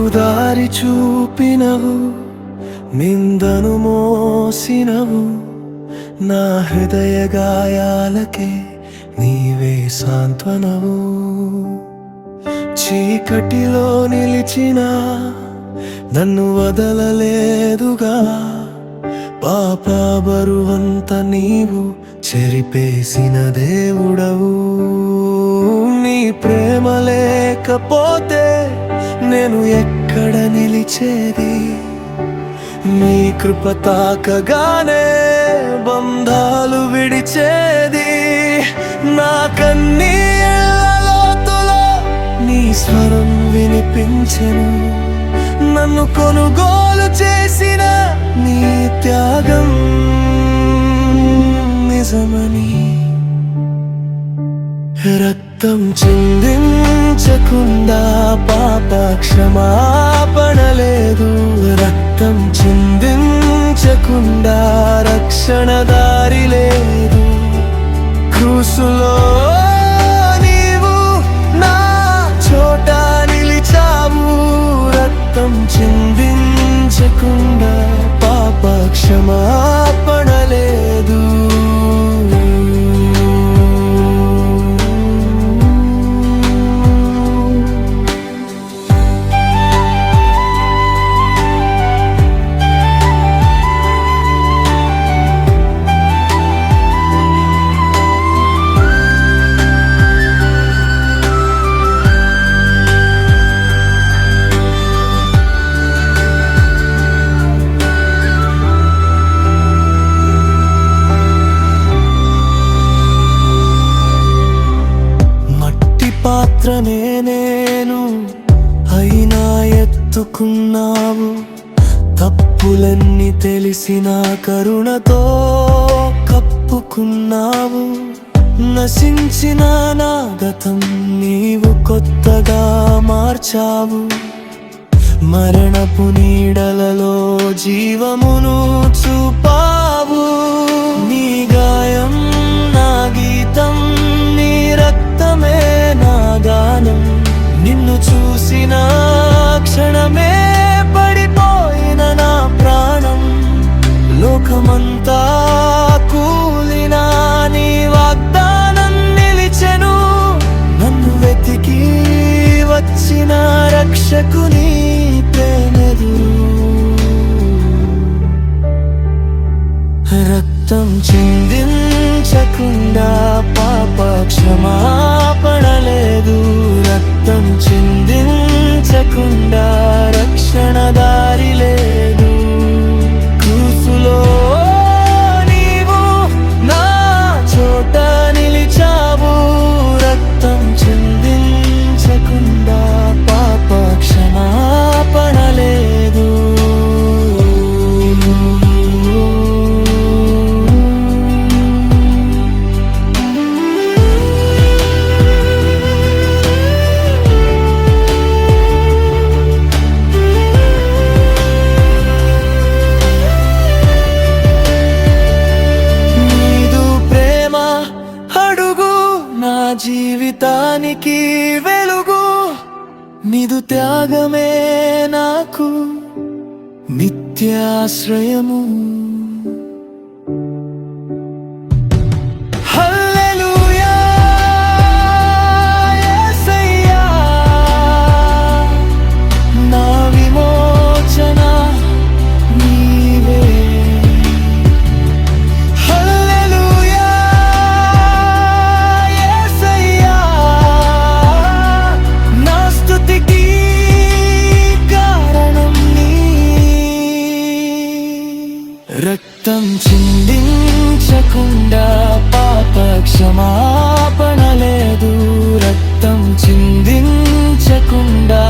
నాకు దారి చూపినవు, నిందను మోసినవు, నా హృదయ గాయాలకే నీవే సాంత్వనవు. చీకటిలో నిలిచిన నన్ను వదలలేదుగా, పాప బరువంత నీవు చెరిపేసిన దేవుడవు. నీ ప్రేమ లేకపోతే నేను ఎక్కడ నిలిచేది, నీ కృప తాకగానే బంధాలు విడిచేది. నా కన్నీళ్ళలోతులో నీ స్వరం వినిపించెను, నన్ను కొనుగోలు చేసిన నీ త్యాగం నిజమని. రక్తం చిందించకుండా పాప క్షమాపణ లేదు, రక్తం చిందించకుండా రక్షణ దారి లేదు. క్రూసులో నీవు నా చోట నిలిచావు, రక్తం చిందించకుండా పాప క్షమాపణ లేదు. పాత్రనే నేను అయినా ఎత్తుకున్నావు, తప్పులన్నీ తెలిసిన కరుణతో కప్పుకున్నావు. నశించిన నా గతం నీవు కొత్తగా మార్చావు, మరణపు నీడలలో జీవమును చూపావు. నీ గాయం నా గీతం, నీ రక్తమే నా గానం. నిన్ను చూసిన క్షణమే పడిపోయిన నా ప్రాణం. లోకమంతా కూలినా నీ వాగ్దానం నిలిచెను, నన్ను వెతికి వచ్చిన రక్షకుని ప్రేమెదురు. రక్తం చిందించకుండా పాప క్షమాపణ లేదు, రక్తం చిందించకుండా రక్షణ దారి లేదు. క్రూసులో నీవు నా చోట నిలిచావు, రక్తం చిందించకుండా పాప క్షమాపణ లేదు. జీవితానికి వెలుగు, నీదు త్యాగమే నాకు నిత్యాశ్రయము. హల్లెలూయా యేసయ్యా, నా విమోచన నీవే. రక్తం చిందించకుండా పాప క్షమాపణ లేదు, రక్తం చిందించకుండా